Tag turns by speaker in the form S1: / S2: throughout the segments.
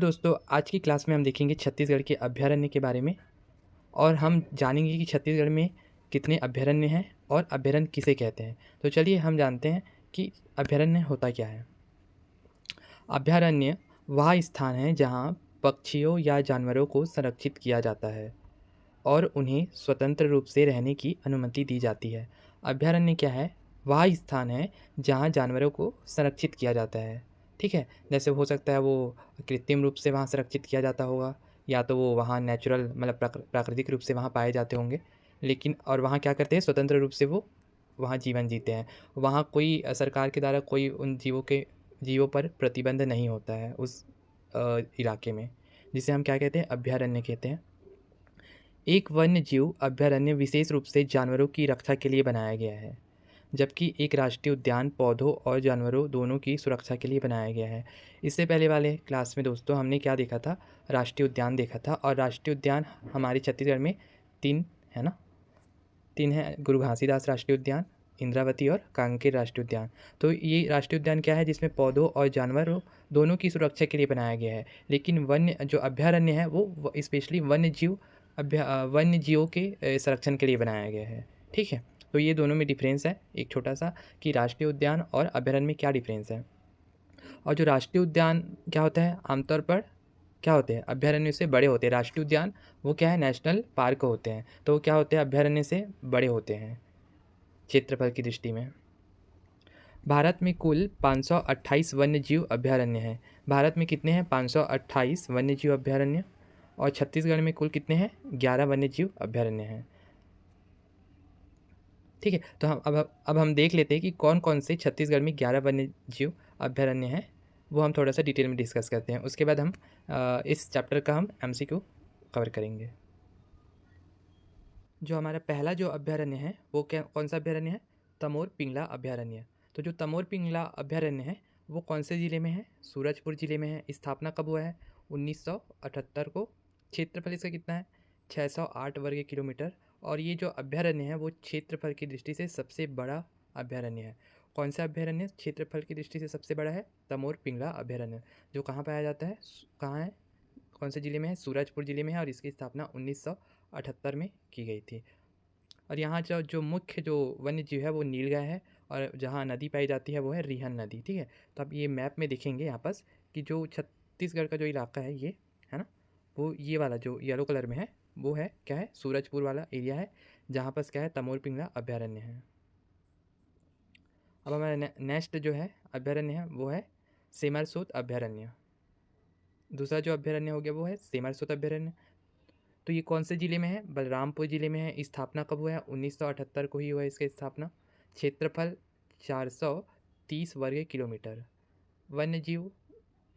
S1: दोस्तों, आज की क्लास में हम देखेंगे छत्तीसगढ़ के अभयारण्य के बारे में और हम जानेंगे कि छत्तीसगढ़ में कितने अभयारण्य हैं और अभयारण्य किसे कहते हैं। तो चलिए हम जानते हैं कि अभयारण्य होता क्या है। अभयारण्य वह स्थान है जहाँ पक्षियों या जानवरों को संरक्षित किया जाता है और उन्हें स्वतंत्र रूप से रहने की अनुमति दी जाती है। अभयारण्य क्या है? वह स्थान है जहाँ जानवरों को संरक्षित किया जाता है। ठीक है, जैसे हो सकता है वो कृत्रिम रूप से वहाँ संरक्षित किया जाता होगा, या तो वो वहाँ नेचुरल मतलब प्राकृतिक रूप से वहाँ पाए जाते होंगे। लेकिन और वहाँ क्या करते हैं, स्वतंत्र रूप से वो वहाँ जीवन जीते हैं। वहाँ कोई सरकार के द्वारा कोई उन जीवों पर प्रतिबंध नहीं होता है उस इलाके में, जिसे हम क्या कहते हैं, अभयारण्य कहते हैं। एक वन्य जीव अभयारण्य विशेष रूप से जानवरों की रक्षा के लिए बनाया गया है, जबकि एक राष्ट्रीय उद्यान पौधों और जानवरों दोनों की सुरक्षा के लिए बनाया गया है। इससे पहले वाले क्लास में दोस्तों हमने क्या देखा था, राष्ट्रीय उद्यान देखा था। और राष्ट्रीय उद्यान हमारे छत्तीसगढ़ में 3 है ना, 3 है, गुरु घासीदास राष्ट्रीय उद्यान, इंद्रावती और कांकेर राष्ट्रीय उद्यान। तो ये राष्ट्रीय उद्यान क्या है, जिसमें पौधों और जानवरों दोनों की सुरक्षा के लिए बनाया गया है। लेकिन वन्य जो अभयारण्य है वो स्पेशली वन्य जीवों के संरक्षण के लिए बनाया गया है। ठीक है, तो ये दोनों में डिफरेंस है एक छोटा सा, कि राष्ट्रीय उद्यान और अभयारण्य में क्या डिफरेंस है। और जो राष्ट्रीय उद्यान क्या होता है, आमतौर पर क्या होते हैं, अभयारण्य से बड़े होते हैं। राष्ट्रीय उद्यान वो क्या है, नेशनल पार्क होते हैं, तो वो क्या होते हैं, अभयारण्य से बड़े होते हैं क्षेत्रफल की दृष्टि में। भारत में कुल 528 वन्यजीव अभयारण्य हैं। भारत में कितने हैं, 528 वन्यजीव अभयारण्य। और छत्तीसगढ़ में कुल कितने हैं, 11 वन्यजीव अभयारण्य हैं। ठीक है, तो अब हम देख लेते हैं कि कौन कौन से छत्तीसगढ़ में 11 वन्यजीव अभयारण्य हैं। वो हम थोड़ा सा डिटेल में डिस्कस करते हैं। उसके बाद हम इस चैप्टर का हम MCQ कवर करेंगे। जो हमारा पहला जो अभयारण्य है वो कौन सा अभयारण्य है, तमोर पिंगला अभयारण्य। तो जो तमोर पिंगला अभयारण्य है वो कौन से ज़िले में है, सूरजपुर ज़िले में है। स्थापना कब हुआ है, 1978 को। क्षेत्रफल इसका कितना है, 608 वर्ग किलोमीटर। और ये जो अभयारण्य है वो क्षेत्रफल की दृष्टि से सबसे बड़ा अभयारण्य है। कौन सा अभयारण्य क्षेत्रफल की दृष्टि से सबसे बड़ा है, तमोर पिंगला अभयारण्य, जो कहाँ पाया जाता है, कहाँ है, कौन से ज़िले में है, सूरजपुर ज़िले में है। और इसकी स्थापना 1978 में की गई थी। और यहाँ जो जो मुख्य जो वन्य जीव है वो नीलगाय है, और जहाँ नदी पाई जाती है वो है रिहन नदी। ठीक है, तो आप ये मैप में देखेंगे यहाँ पास कि जो छत्तीसगढ़ का जो इलाका है ये है ना, वो ये वाला जो येलो कलर में है वो है क्या है, सूरजपुर वाला एरिया है, जहाँ पास क्या है, तमोर पिंगला अभयारण्य है। अब हमारा नेक्स्ट जो है अभयारण्य है वो है सेमरसोत अभयारण्य। दूसरा जो अभयारण्य हो गया वो है सेमरसोत अभयारण्य। तो ये कौन से ज़िले में है, बलरामपुर ज़िले में है। स्थापना कब हुआ है, 1978 को ही हुआ है इसका स्थापना। क्षेत्रफल 430 वर्ग किलोमीटर। वन्य जीव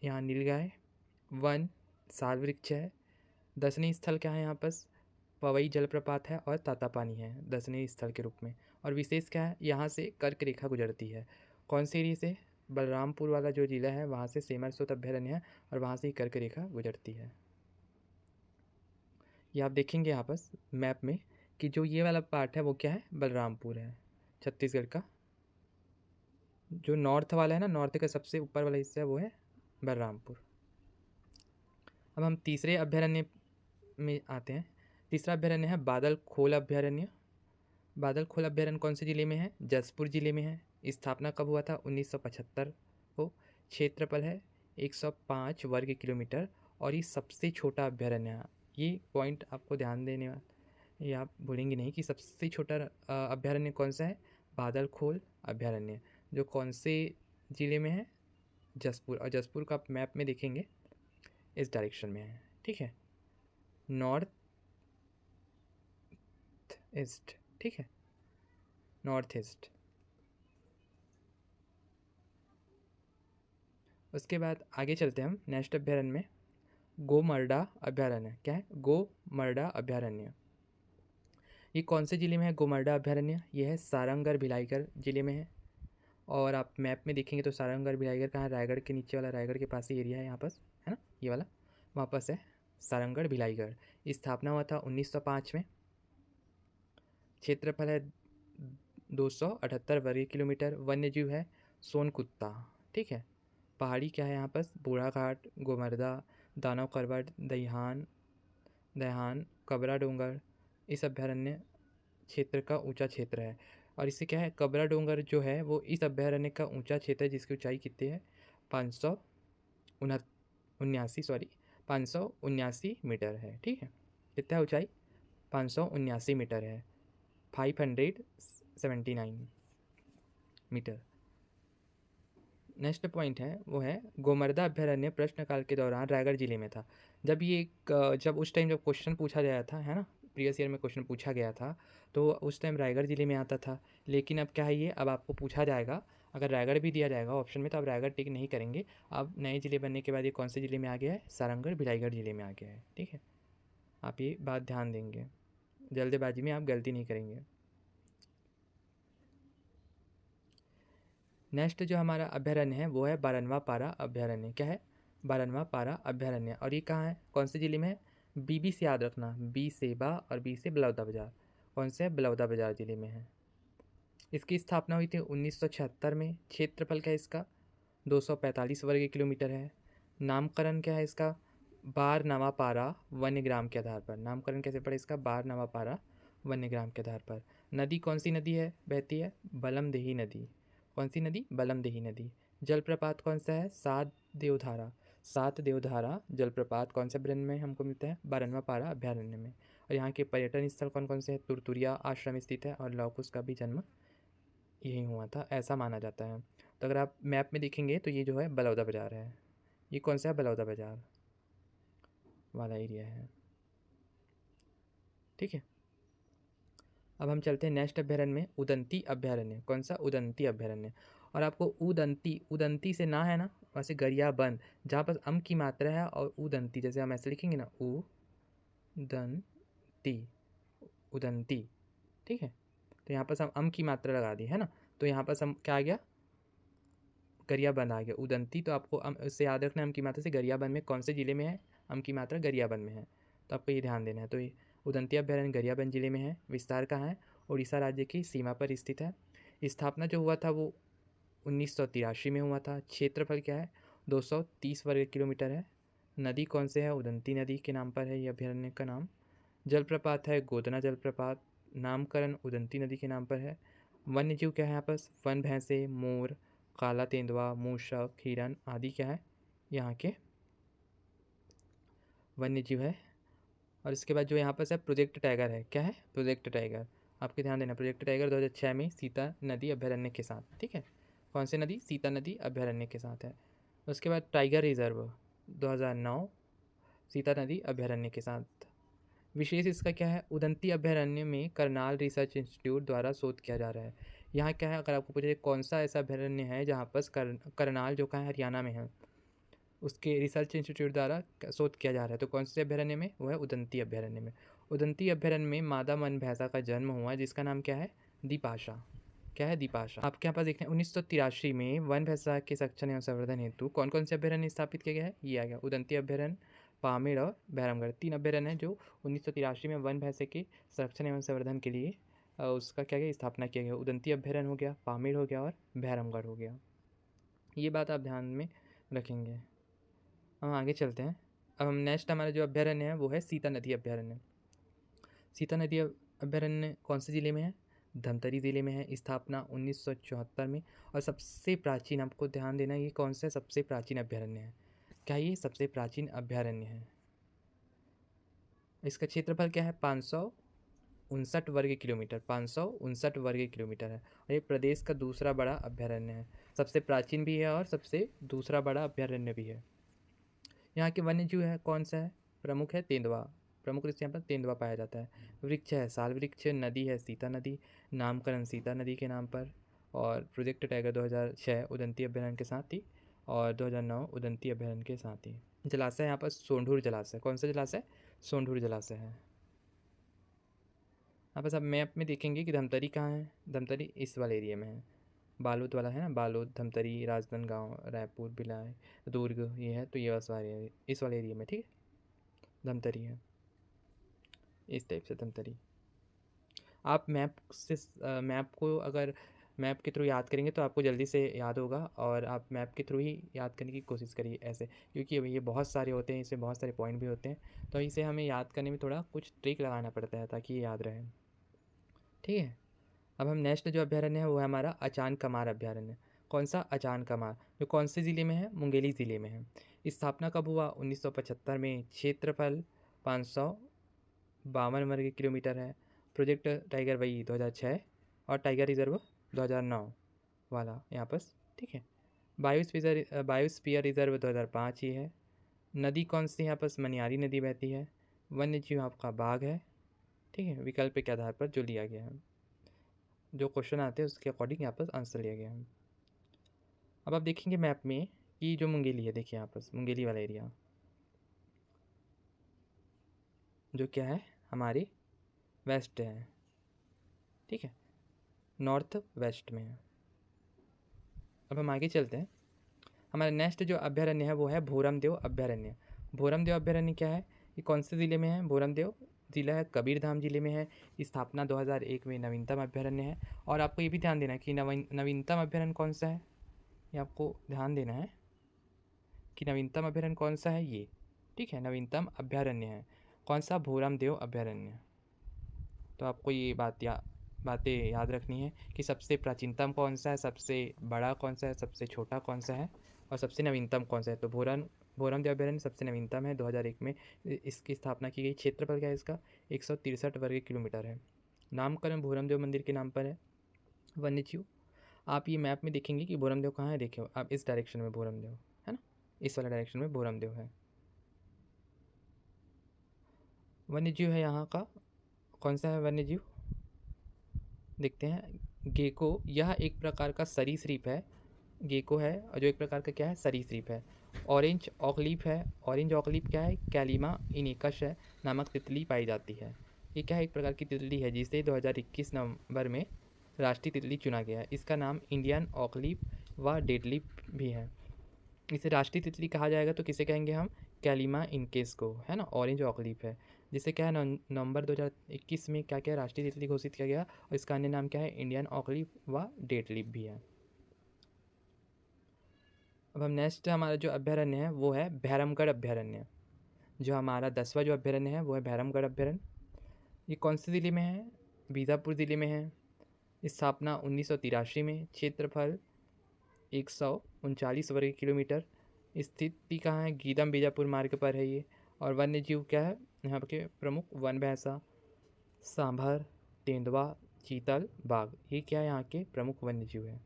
S1: यहाँ नीलगाय, वन, साल वृक्ष है। दर्शनीय स्थल क्या है, यहाँ पास पवई जलप्रपात है और तातापानी है दर्शनीय स्थल के रूप में। और विशेष क्या है, यहाँ से कर्क रेखा गुजरती है। कौन से एरिया से, बलरामपुर वाला जो जिला है वहाँ से सेमरसोत अभयारण्य है, और वहाँ से ही कर्क रेखा गुजरती है। ये आप देखेंगे यहाँ पर मैप में कि जो ये वाला पार्ट है वो क्या है, बलरामपुर है छत्तीसगढ़ का। जो नॉर्थ वाला है ना, नॉर्थ का सबसे ऊपर वाला हिस्सा है वो है बलरामपुर। अब हम तीसरे अभयारण्य में आते हैं। तीसरा अभयारण्य है बादल खोल अभयारण्य। बादल खोल अभयारण्य कौन से ज़िले में है, जसपुर ज़िले में है। स्थापना कब हुआ था, 1975 को। क्षेत्रफल है 105 वर्ग किलोमीटर, और ये सबसे छोटा अभयारण्य है। ये पॉइंट आपको ध्यान देने वाला, ये आप भूलेंगे नहीं कि सबसे छोटा अभयारण्य कौन सा है, बादल खोल अभयारण्य, जो कौन से ज़िले में है, जसपुर। और जसपुर का आप मैप में देखेंगे इस डायरेक्शन में है। ठीक है, नॉर्थ ईस्ट। ठीक है, नॉर्थ ईस्ट। उसके बाद आगे चलते हैं हम नेक्स्ट अभयारण्य में, गोमर्डा अभयारण्य। क्या है, गोमर्डा अभयारण्य। ये कौन से ज़िले में है, गोमर्डा अभयारण्य, ये है सारंगढ़ भिलाईगढ़ ज़िले में है। और आप मैप में देखेंगे तो सारंगढ़ भिलाईगढ़ कहाँ है, रायगढ़ के नीचे वाला, रायगढ़ के पास ही एरिया है यहाँ पास, है ना, ये वाला वापस है सारंगढ़ भिलाईगढ़। स्थापना हुआ था 1905 में। क्षेत्रफल है 278 वर्ग किलोमीटर। वन्य जीव है सोन कुत्ता। ठीक है, पहाड़ी क्या है यहाँ पर, बूढ़ा घाट, गोमर्दा, दानव करवट, दह्यान, कबरा डोंगर इस अभयारण्य क्षेत्र का ऊंचा क्षेत्र है। और इससे क्या है, कबरा डोंगर जो है वो इस अभयारण्य का ऊंचा क्षेत्र है, जिसकी ऊंचाई कितनी है, 579 मीटर है। ठीक है, कितना ऊंचाई, 579 मीटर है, 579 मीटर। नेक्स्ट पॉइंट है वो है गोमर्दा अभयारण्य प्रश्नकाल के दौरान रायगढ़ जिले में था। जब उस टाइम जब क्वेश्चन पूछा गया था, है ना, प्रीवियस ईयर में क्वेश्चन पूछा गया था, तो उस टाइम रायगढ़ जिले में आता था। लेकिन अब क्या है, ये अब आपको पूछा जाएगा, अगर रायगढ़ भी दिया जाएगा ऑप्शन में तो आप रायगढ़ टिक नहीं करेंगे। अब नए जिले बनने के बाद ये कौन से जिले में आ गया है, सारंगढ़ भिलाईगढ़ जिले में आ गया है। ठीक है, आप ये बात ध्यान देंगे, जल्दबाजी में आप गलती नहीं करेंगे। नेक्स्ट जो हमारा अभयारण्य है वो है बारनवा पारा अभयारण्य। क्या है, बारनवा पारा अभयारण्य। और ये कहाँ है, कौन से जिले में है, बी से याद रखना, बी से बा और बी से बलौदा बाजार। कौन से, बलौदा बाजार जिले में है। इसकी स्थापना हुई थी 1976 में। क्षेत्रफल क्या है इसका, 245 वर्ग किलोमीटर है। नामकरण क्या है इसका, बारनवा पारा वन्यग्राम के आधार पर। नामकरण कैसे पड़े इसका, बारनवा पारा वन्यग्राम के आधार पर। नदी कौन सी नदी है, बहती है, बलमदेही नदी। कौन सी नदी, बलमदेही नदी। जलप्रपात कौन सा है, सात देवधारा जलप्रपात कौन से अभयारण्य में हमको मिलता है, बारनवा पारा अभयारण्य में। और यहाँ के पर्यटन स्थल कौन कौन से हैं, तुरतुरिया आश्रम स्थित है और लव कुश का भी जन्म यहीं हुआ था, ऐसा माना जाता है। तो अगर आप मैप में देखेंगे तो ये जो है बलौदा बाजार है, ये कौन सा है, बलौदा बाजार वाला एरिया है। ठीक है, अब हम चलते हैं नेक्स्ट अभयारण्य में, उदंती अभयारण्य। कौन सा, उदंती अभयारण्य। और आपको उदंती से ना है ना, वैसे गरियाबंद, जहाँ पर अम की मात्रा है, और उदंती जैसे हम ऐसे लिखेंगे ना, उदंती, उदंती। ठीक है, तो यहाँ पर हम अम की मात्रा लगा दी है ना, तो यहाँ पर हम क्या आ गया, गरियाबंद आ गया। उदंती तो आपको इससे याद रखना, अम की मात्रा से गरियाबंद में कौन से जिले में है, अम की मात्रा गरियाबंद में है, तो आपको ये ध्यान देना है। तो ये उदंती अभयारण्य गरियाबंद जिले में है। विस्तार कहाँ है, उड़ीसा राज्य की सीमा पर स्थित है। स्थापना जो हुआ था वो 1983 में हुआ था। क्षेत्रफल क्या है, 230 वर्ग किलोमीटर है। नदी कौन से है, उदंती नदी के नाम पर है ये अभयारण्य का नाम। जलप्रपात है गोदना जलप्रपात, नामकरण उदंती नदी के नाम पर है। वन्य जीव क्या है यहाँ पर, वन भैंसे, मोर, काला तेंदुआ, मूषक, हिरन आदि क्या है यहाँ के वन्य जीव है। और इसके बाद जो यहाँ पर है प्रोजेक्ट टाइगर है। क्या है, प्रोजेक्ट टाइगर, आपके ध्यान देना, प्रोजेक्ट टाइगर 2006 में सीता नदी अभयारण्य के साथ। ठीक है, कौन सी नदी, सीता नदी अभयारण्य के साथ है। उसके बाद टाइगर रिजर्व 2009 सीता नदी अभयारण्य के साथ। विशेष इसका क्या है, उदंती अभयारण्य में करनाल रिसर्च इंस्टीट्यूट द्वारा शोध किया जा रहा है। यहाँ क्या है, अगर आपको पूछे कौन सा ऐसा अभयारण्य है जहाँ पर करनाल जो कहाँ हरियाणा में है, उसके रिसर्च इंस्टीट्यूट द्वारा शोध किया जा रहा है, तो कौन से अभयारण्य में, वो है उदंती अभयारण्य में। उदंती अभयारण्य में मादा मन भैंसा का जन्म हुआ, जिसका नाम क्या है, दीपाशा। क्या है, दीपाशा। आपके यहाँ पास देखते हैं 1983 में वन भैंसा के संरक्षण एवं संवर्धन हेतु कौन कौन से अभयारण्य स्थापित किया गया है, ये आ गया, उदंती अभयारण्य, पामेड़ और भैरमगढ़, 3 अभयारण्य हैं जो 1983 में वन भैंसे के संरक्षण एवं संवर्धन के लिए उसका क्या गया, स्थापना किया गया। उदंती अभयारण्य हो गया, पामेड़ हो गया और भैरमगढ़ हो गया। ये बात आप ध्यान में रखेंगे। हम आगे चलते हैं। अब हम नेक्स्ट हमारा जो अभयारण्य है वो है सीता नदी अभयारण्य। सीता नदी अभयारण्य कौन से ज़िले में है, धमतरी ज़िले में है। स्थापना 1974 में। और सबसे प्राचीन, आपको ध्यान देना, ये कौन सा सबसे प्राचीन अभयारण्य है, क्या ये सबसे प्राचीन अभयारण्य है। इसका क्षेत्रफल क्या है, 559 वर्ग किलोमीटर, 559 वर्ग किलोमीटर है। और ये प्रदेश का दूसरा बड़ा अभयारण्य है, सबसे प्राचीन भी है और सबसे दूसरा बड़ा अभयारण्य भी है। यहाँ के वन्य जीव है कौन सा है, प्रमुख है तेंदुआ, प्रमुख रूप से यहाँ पर तेंदुआ पाया जाता है। वृक्ष है साल वृक्ष, नदी है सीता नदी, नामकरण सीता नदी के नाम पर। और प्रोजेक्ट टाइगर 2006 उदंती अभयारण्य के साथ ही, और 2009 उदंती अभयारण्य के साथ ही। जलाशय यहाँ पर सोंढूर जलाशय, कौन सा जलाशय, सोंढूर जलाशय है। यहाँ पर सब मैप में देखेंगे कि धमतरी कहाँ है, धमतरी इस वाले एरिया में है, बालोद वाला है ना, बालोद, धमतरी, राजनांदगांव, रायपुर, भिलाई, दुर्ग, ये है, तो ये इस वाले एरिया में, ठीक है, धमतरी है, इस टाइप से धमतरी। आप मैप को अगर मैप के थ्रू याद करेंगे तो आपको जल्दी से याद होगा, और आप मैप के थ्रू ही याद करने की कोशिश करिए ऐसे, क्योंकि ये बहुत सारे होते हैं, इसमें बहुत सारे पॉइंट भी होते हैं, तो इसे हमें याद करने में थोड़ा कुछ ट्रिक लगाना पड़ता है ताकि ये याद रहे। ठीक है, अब हम नेक्स्ट जो अभ्यारण्य है वो है हमारा अचान कमार अभ्यारण्य। कौन सा? अचान कमार, जो कौन से ज़िले में है? मुंगेली ज़िले में है। स्थापना कब हुआ? 1975 में। क्षेत्रफल 552 वर्ग किलोमीटर है। प्रोजेक्ट टाइगर वही 2006, और टाइगर रिजर्व 2009 वाला यहाँ पर। ठीक है, बायोस्फीयर रिजर्व 2005 ही है। नदी कौन सी यहाँ पर? मनियारी नदी बहती है। वन्य जीव आपका बाघ है। ठीक है, विकल्प के आधार पर जो लिया गया है, जो क्वेश्चन आते हैं उसके अकॉर्डिंग यहाँ पर आंसर लिया गया है। अब आप देखेंगे मैप में कि जो मुंगेली है, देखिए यहाँ पर मुंगेली वाला एरिया जो क्या है हमारी वेस्ट है। ठीक है, नॉर्थ वेस्ट में है। अब हम आगे चलते हैं। हमारा नेक्स्ट जो अभ्यारण्य है वो है भोरमदेव अभ्यारण्य। भोरमदेव अभ्यारण्य क्या है? ये कौन से ज़िले में है? भोरमदेव ज़िला है कबीरधाम ज़िले में है। स्थापना 2001 में। नवीनतम अभ्यारण्य है। और आपको ये भी ध्यान देना है कि नवीनतम अभ्यारण्य कौन सा है, ये आपको ध्यान देना है कि नवीनतम अभ्यारण्य कौन सा है ये। ठीक है, नवीनतम अभ्यारण्य है कौन सा? भोरमदेव अभ्यारण्य। तो आपको ये बातें याद रखनी है कि सबसे प्राचीनतम कौन सा है, सबसे बड़ा कौन सा है, सबसे छोटा कौन सा है, और सबसे नवीनतम कौन सा है। तो भोरमदेव अभ्यारण्य सबसे नवीनतम है, 2001 में इसकी स्थापना की गई। क्षेत्रफल क्या है इसका? 163 वर्ग किलोमीटर है। नामकरण भोरमदेव मंदिर के नाम पर है। वन्यजीव, आप ये मैप में देखेंगे कि भोरमदेव कहाँ है। देखिए आप इस डायरेक्शन में भोरमदेव है ना, इस वाला डायरेक्शन में भोरमदेव है। वन्यजीव है यहाँ का कौन सा है वन्यजीव? देखते हैं। गेको, यह एक प्रकार का सरीसृप है। गेको है और जो एक प्रकार का क्या है? सरीसृप है। ऑरेंज ऑकलीफ है। ऑरेंज ऑकलीफ क्या है? कैलिमा इनिकस है नामक तितली पाई जाती है। ये क्या है? एक प्रकार की तितली है जिसे 2021 नवंबर में राष्ट्रीय तितली चुना गया है। इसका नाम इंडियन ऑकलीफ व डेडलीफ भी है। इसे राष्ट्रीय तितली कहा जाएगा तो किसे कहेंगे हम? कैलिमा इनकेस को, है ना। ऑरेंज ऑकलीफ है जिसे क्या है नवंबर 2021 में क्या क्या राष्ट्रीय तितली घोषित किया गया, और इसका अन्य नाम क्या है? इंडियन ऑकलीफ व डेडलीफ भी है। अब हम नेक्स्ट हमारा जो अभ्यारण्य है वो है भैरमगढ़ अभ्यारण्य। जो हमारा 10वां जो अभ्यारण्य है वो है भैरमगढ़ अभ्यारण्य। ये कौन से ज़िले में है? बीजापुर ज़िले में है। स्थापना 1983 में। क्षेत्रफल 139 वर्ग किलोमीटर। स्थिति कहाँ है? गीदम बीजापुर मार्ग पर है ये। और वन्य जीव क्या है यहाँ के? प्रमुख वन भैंसा, सांभर, तेंदुआ, चीतल, बाघ, ये क्या है यहाँ के प्रमुख वन्य जीव है।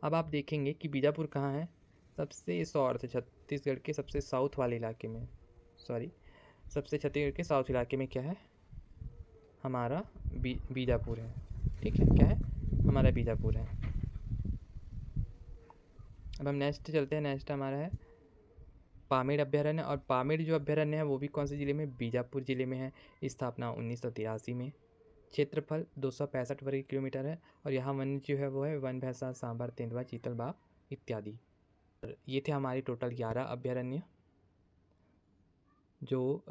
S1: अब आप देखेंगे कि बीजापुर कहाँ है? सबसे साउथ, छत्तीसगढ़ के सबसे साउथ वाले इलाके में, सबसे छत्तीसगढ़ के साउथ इलाके में क्या है? हमारा बीजापुर है। ठीक है, क्या है? हमारा बीजापुर है। अब हम नेक्स्ट चलते हैं। नेक्स्ट हमारा है पामेड़ अभ्यारण्य। और पामेड़ जो अभ्यारण्य है वो भी कौन से ज़िले में? बीजापुर ज़िले में है। स्थापना 1983 में। क्षेत्रफल 265 वर्ग किलोमीटर है। और यहाँ वन्य जो है वो है वन भैंसा, सांभर, तेंदुआ, चीतल, बाघ इत्यादि। ये थे हमारे टोटल 11 अभ्यारण्य जो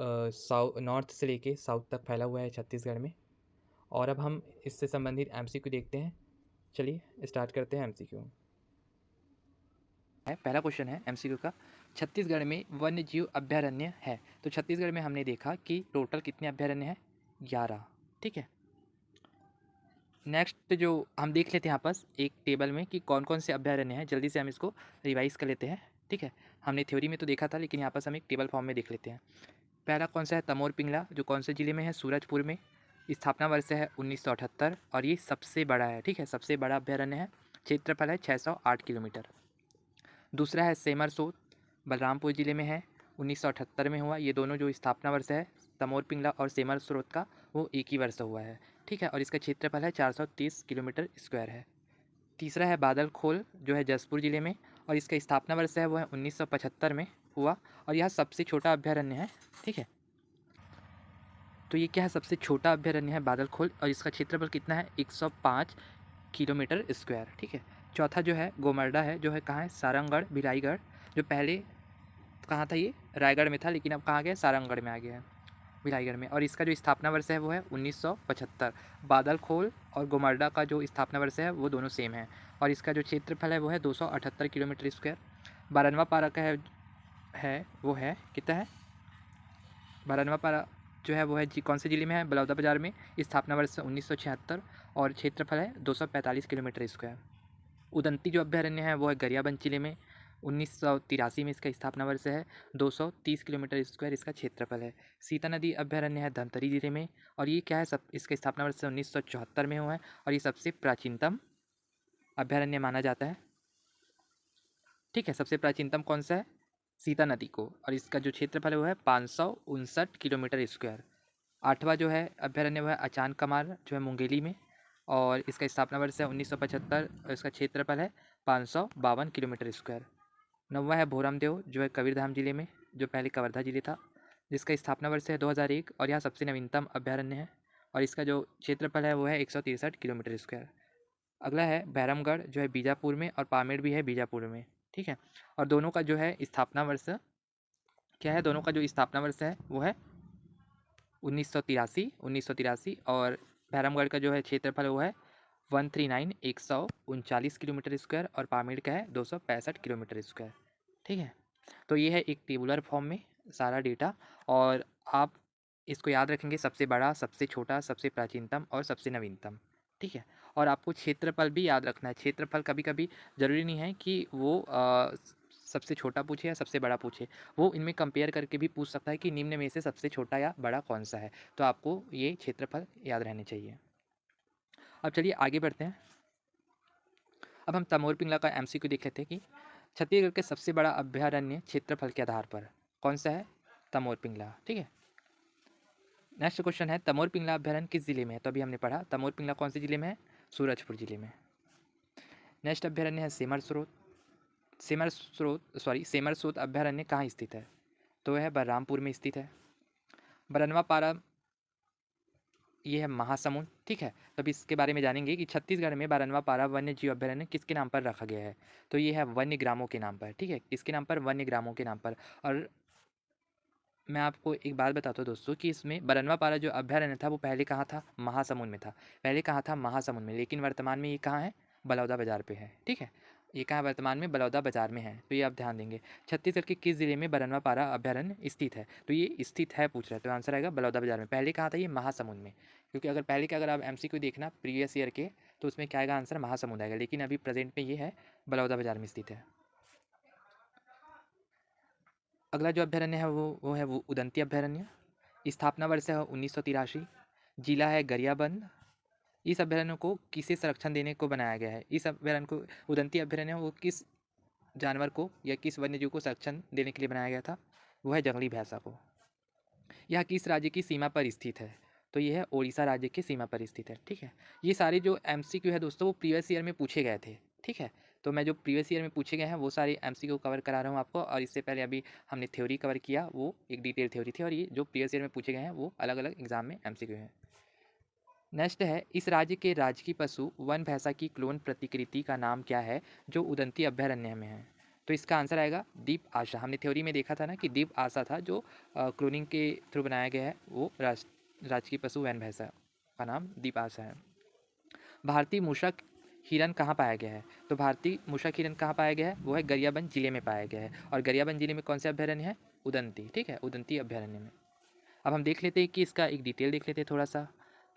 S1: नॉर्थ से लेके साउथ तक फैला हुआ है छत्तीसगढ़ में। और अब हम इससे संबंधित एमसीक्यू देखते हैं। चलिए स्टार्ट करते हैं एमसीक्यू। पहला क्वेश्चन है एमसीक्यू का, छत्तीसगढ़ में वन्य जीव अभ्यारण्य है। तो छत्तीसगढ़ में हमने देखा कि टोटल कितने अभ्यारण्य हैं? 11। ठीक है, नेक्स्ट जो हम देख लेते हैं यहाँ पास एक टेबल में कि कौन कौन से अभ्यारण्य हैं। जल्दी से हम इसको रिवाइज कर लेते हैं। ठीक है, हमने थ्योरी में तो देखा था लेकिन यहाँ पास हम एक टेबल फॉर्म में देख लेते हैं। पहला कौन सा है? तमोर पिंगला, जो कौन से ज़िले में है? सूरजपुर में। स्थापना वर्ष है 1978 और ये सबसे बड़ा है। ठीक है, सबसे बड़ा अभ्यारण्य है। क्षेत्रफल है 608 किलोमीटर। दूसरा है सेमरसोत, बलरामपुर ज़िले में है। 1978 में हुआ। ये दोनों जो स्थापना वर्ष है तमोर पिंगला और सेमरसोत का वो एक ही वर्ष हुआ है। ठीक है, और इसका क्षेत्रफल है 430 किलोमीटर स्क्वायर है। तीसरा है बादलखोल, जो है जसपुर ज़िले में, और इसका स्थापना वर्ष है वो है 1975 में हुआ, और यह सबसे छोटा अभ्यारण्य है। ठीक है, तो ये क्या है? सबसे छोटा अभ्यारण्य है बादलखोल, और इसका क्षेत्रफल कितना है? 105 किलोमीटर स्क्वायर। ठीक है, चौथा जो है गोमर्डा है, जो है कहाँ है? सारंगगढ़ भिलाईगढ़, जो पहले कहाँ था? ये रायगढ़ में था लेकिन अब कहाँ गया? सारंगगढ़ में आ गया है। भिलाईगढ़ में। और इसका जो स्थापना वर्ष है वो है 1975। बादलखोल और गोमर्डा का जो स्थापना वर्ष है वो दोनों सेम है। और इसका जो क्षेत्रफल है वो है 278 किलोमीटर स्क्वायर। 12वां पारा का है वो है कितना है, 12वां पारा जो है वो है कौन से ज़िले में है, बलौदाबाजार में। स्थापना वर्ष 1976 और क्षेत्रफल है 245 किलोमीटर स्क्वायर। उदंती जो अभ्यारण्य है वो है गरियाबंद जिले में। 1983 में इसका स्थापना वर्ष है। 230 किलोमीटर स्क्वायर इसका क्षेत्रफल है। सीता नदी अभ्यारण्य है धमतरी जिले में। और ये क्या है, सब इसका स्थापना वर्ष 1974 में हुआ है। और ये सबसे प्राचीनतम अभ्यारण्य माना जाता है। ठीक है, सबसे प्राचीनतम कौन सा है, सीता नदी को। और इसका जो क्षेत्रफल है वो है 559 किलोमीटर स्क्वायर। 8वां जो है अभ्यारण्य वो है अचान कमार जो है मुंगेली में। और इसका स्थापना वर्ष है 1975 और इसका क्षेत्रफल है 552 किलोमीटर स्क्वायर। 9वां है भोरमदेव जो है कबीरधाम जिले में, जो पहले कवर्धा जिले था, जिसका स्थापना वर्ष है 2001 और यह सबसे नवीनतम अभ्यारण्य है। और इसका जो क्षेत्रफल है वो है 163 किलोमीटर स्क्वायर। अगला है भैरमगढ़ जो है बीजापुर में, और पामेड़ भी है बीजापुर में। ठीक है, और दोनों का जो है स्थापना वर्ष क्या है, दोनों का जो स्थापना वर्ष है वो है 1983 और भैरमगढ़ का जो है क्षेत्रफल वो है 139 किलोमीटर स्क्वायर और पामेड़ का है 265 किलोमीटर स्क्वायर। ठीक है, तो ये है एक टेबुलर फॉर्म में सारा डेटा। और आप इसको याद रखेंगे, सबसे बड़ा, सबसे छोटा, सबसे प्राचीनतम और सबसे नवीनतम। ठीक है, और आपको क्षेत्रफल भी याद रखना है। क्षेत्रफल कभी कभी ज़रूरी नहीं है कि वो सबसे छोटा पूछे या सबसे बड़ा पूछे, वो इनमें कंपेयर करके भी पूछ सकता है कि निम्न में से सबसे छोटा या बड़ा कौन सा है। तो आपको ये क्षेत्रफल याद रहने चाहिए। अब चलिए आगे बढ़ते हैं। अब हम तमोर पिंगला का एमसीक्यू देख लेते हैं कि छत्तीसगढ़ के सबसे बड़ा अभ्यारण्य क्षेत्रफल के आधार पर कौन सा है, तमोर पिंगला। ठीक है, नेक्स्ट क्वेश्चन है तमोर पिंगला अभ्यारण्य किस जिले में है। तो अभी हमने पढ़ा तमोर पिंगला कौन से जिले में है, सूरजपुर जिले में। नेक्स्ट अभ्यारण्य है सेमर स्रोत अभ्यारण्य कहाँ स्थित है। तो यह बलरामपुर में स्थित है। 12वां पारा ये है महासमुंद। ठीक है, तो अब इसके बारे में जानेंगे कि छत्तीसगढ़ में 12वां पारा वन्य जीव अभ्यारण्य किसके नाम पर रखा गया है। तो ये है वन्य ग्रामों के नाम पर। ठीक है, किसके नाम पर, वन्य ग्रामों के नाम पर। और मैं आपको एक बात बताता हूँ दोस्तों कि इसमें 12वां पारा जो अभ्यारण्य था वो पहले कहाँ था, महासमुंद में था। पहले कहाँ था, महासमुंद में, लेकिन वर्तमान में ये कहाँ है, बलौदा बाजार पे है। ठीक है, ये कहाँ वर्तमान में बलौदा बाजार में है। तो ये आप ध्यान देंगे। छत्तीसगढ़ के किस जिले में 12वां पारा अभ्यारण्य स्थित है। तो ये स्थित है पूछ रहा है, तो आंसर आएगा बलौदा बाजार में। पहले कहाँ था, ये महासमुंद में। क्योंकि अगर पहले के अगर आप एमसीक्यू देखना प्रीवियस ईयर के, तो उसमें क्या आएगा, आंसर महासमुंद आएगा। लेकिन अभी प्रेजेंट में ये है बलौदा बाजार में स्थित है। अगला जो अभ्यारण्य है वो है वो उदंती अभ्यारण्य। स्थापना वर्ष है 1983। जिला है गरियाबंद। इस अभ्यारण्य को किसे संरक्षण देने को बनाया गया है। इस अभ्यारण्य को, उदंती अभ्यारण्य वो किस जानवर को या किस वन्यजीव को संरक्षण देने के लिए बनाया गया था, वो है जंगली भैंसा को। यह किस राज्य की सीमा पर स्थित है। तो ये है उड़ीसा राज्य की सीमा पर स्थित है। ठीक है, ये सारे जो एमसीक्यू है दोस्तों वो प्रीवियस ईयर में पूछे गए थे। ठीक है, तो मैं जो प्रीवियस ईयर में पूछे गए हैं वो सारे एमसीक्यू कवर करा रहा हूँ आपको। और इससे पहले अभी हमने थ्योरी कवर किया, वो एक डिटेल थ्योरी थी। और ये जो प्रीवियस ईयर में पूछे गए हैं वो अलग अलग एग्जाम में एमसीक्यू हैं। नेक्स्ट है इस राज्य के राजकीय पशु वन भैंसा की क्लोन प्रतिकृति का नाम क्या है जो उदंती अभ्यारण्य में है। तो इसका आंसर आएगा दीप आशा। हमने थ्योरी में देखा था ना कि दीप आशा था जो क्लोनिंग के थ्रू बनाया गया है, वो राजकीय पशु वन भैंसा का नाम दीप आशा है। भारतीय मूषक हिरन कहाँ पाया गया है। तो भारतीय मूषक हिरन कहाँ पाया गया है, वो है गरियाबंद जिले में पाया गया है। और गरियाबंद जिले में कौन से अभ्यारण्य है, उदंती। ठीक है, उदंती अभ्यारण्य में। अब हम देख लेते हैं कि इसका एक डिटेल देख लेते हैं थोड़ा सा,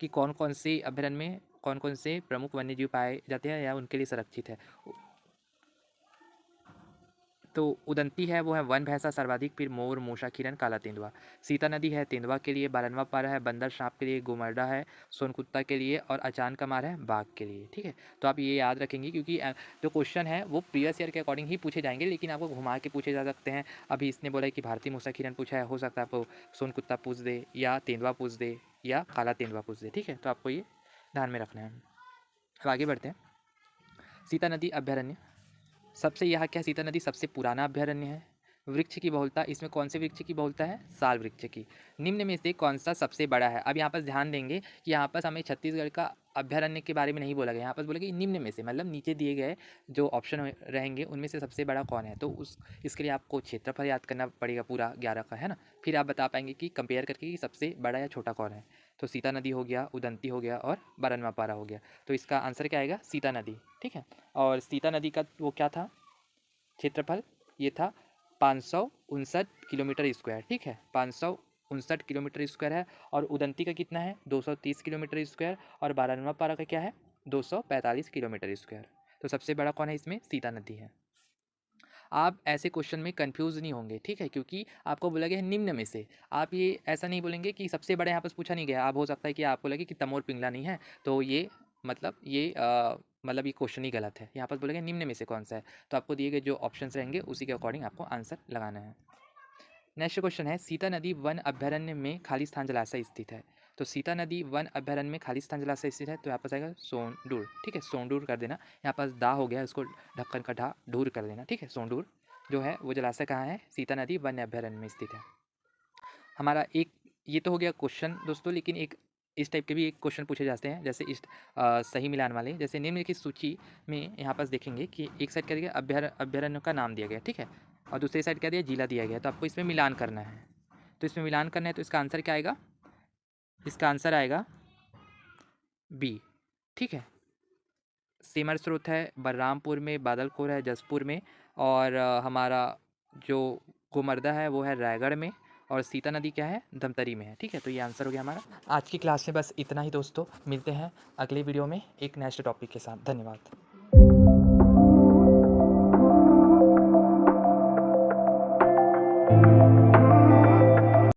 S1: कि कौन कौन से अभ्यारण्य में कौन कौन से प्रमुख वन्यजीव पाए जाते हैं या उनके लिए संरक्षित है। तो उदंती है वो है वन भैंसा सर्वाधिक, फिर मोर, मूषा, हिरन, काला तेंदुआ। सीता नदी है तेंदुआ के लिए, 12वां पारा है बंदर सांप के लिए, गोमर्डा है सोनकुत्ता के लिए, और अचान कमार है बाघ के लिए। ठीक है, तो आप ये याद रखेंगे क्योंकि जो क्वेश्चन है वो प्रीवियस ईयर के अकॉर्डिंग ही पूछे जाएंगे, लेकिन आपको घुमा के पूछे जा सकते हैं। अभी इसने बोला है कि भारतीय मूषा हिरन पूछा है, हो सकता है आपको सोनकुत्ता पूछ दे, या तेंदुआ पूछ दे, या काला तेंदुआ पूछ दे। ठीक है, तो आपको ये ध्यान में रखना है। अब आगे बढ़ते हैं। सीता नदी अभ्यारण्य सबसे, यह क्या, सीता नदी सबसे पुराना अभ्यारण्य है। वृक्ष की बहुलता, इसमें कौन से वृक्ष की बहुलता है, साल वृक्ष की। निम्न में से कौन सा सबसे बड़ा है। अब यहाँ पर ध्यान देंगे कि यहाँ पर हमें छत्तीसगढ़ का अभयारण्य के बारे में नहीं बोला गया, यहाँ पर बोला कि निम्न में से, मतलब नीचे दिए गए जो ऑप्शन रहेंगे उनमें से सबसे बड़ा कौन है। तो इसके लिए आपको क्षेत्रफल याद करना पड़ेगा पूरा 11 का, है ना। फिर आप बता पाएंगे कि कंपेयर करके कि सबसे बड़ा या छोटा कौन है। तो सीता नदी हो गया, उदंती हो गया और बरनवापारा हो गया। तो इसका आंसर क्या आएगा, सीता नदी। ठीक है, और सीता नदी का वो क्या था क्षेत्रफल, ये था 559 किलोमीटर स्क्वायर। ठीक है, 559 किलोमीटर स्क्वायर है। और उदंती का कितना है, 230 किलोमीटर स्क्वायर। और बारनवापारा का क्या है, 245 किलोमीटर स्क्वायर। तो सबसे बड़ा कौन है इसमें, सीता नदी है। आप ऐसे क्वेश्चन में कंफ्यूज नहीं होंगे, ठीक है, क्योंकि आपको बोला गया है निम्न में से। आप ये ऐसा नहीं बोलेंगे कि सबसे बड़ा यहाँ पर पूछा नहीं गया। आप हो सकता है कि आपको लगे कि तमोर पिंगला नहीं है, तो ये मतलब ये क्वेश्चन ही गलत है। यहाँ पर बोलेंगे निम्न में से कौन सा है, तो आपको दिए गए जो ऑप्शंस रहेंगे उसी के अकॉर्डिंग आपको आंसर लगाना है। नेक्स्ट क्वेश्चन है, सीता नदी वन अभ्यारण्य में खाली स्थान जलाशय स्थित है। तो सीता नदी वन अभ्यारण्य में खाली स्थान जलाशय स्थित है, तो यहाँ पर आएगा सोंडूर। ठीक है, सोंडूर कर देना, यहाँ पर दा हो गया, इसको ढक्कन का ढा ढूर कर देना। ठीक है, सोंडूर जो है वो जलाशय कहाँ है, सीता नदी वन अभ्यारण्य में स्थित है। हमारा एक ये तो हो गया क्वेश्चन दोस्तों, लेकिन एक इस टाइप के भी एक क्वेश्चन पूछे जाते हैं, जैसे इस सही मिलान वाले। जैसे निम्नलिखित सूची में यहाँ पर देखेंगे कि एक साइड क्या दिया, अभ्यारण्य का नाम दिया गया, ठीक है, और दूसरी साइड क्या दिया, जिला दिया गया। तो आपको इसमें मिलान करना है। तो इसमें मिलान करना है, तो इसका आंसर क्या आएगा, इसका आंसर आएगा बी। ठीक है, सेमर स्रोत है बलरामपुर में, बादलखोर है जसपुर में, और हमारा जो गोमर्दा है वो है रायगढ़ में, और सीता नदी क्या है, धमतरी में है। ठीक है, तो ये आंसर हो गया हमारा। आज की क्लास में बस इतना ही दोस्तों, मिलते हैं अगले वीडियो में एक नेक्स्ट टॉपिक के साथ। धन्यवाद।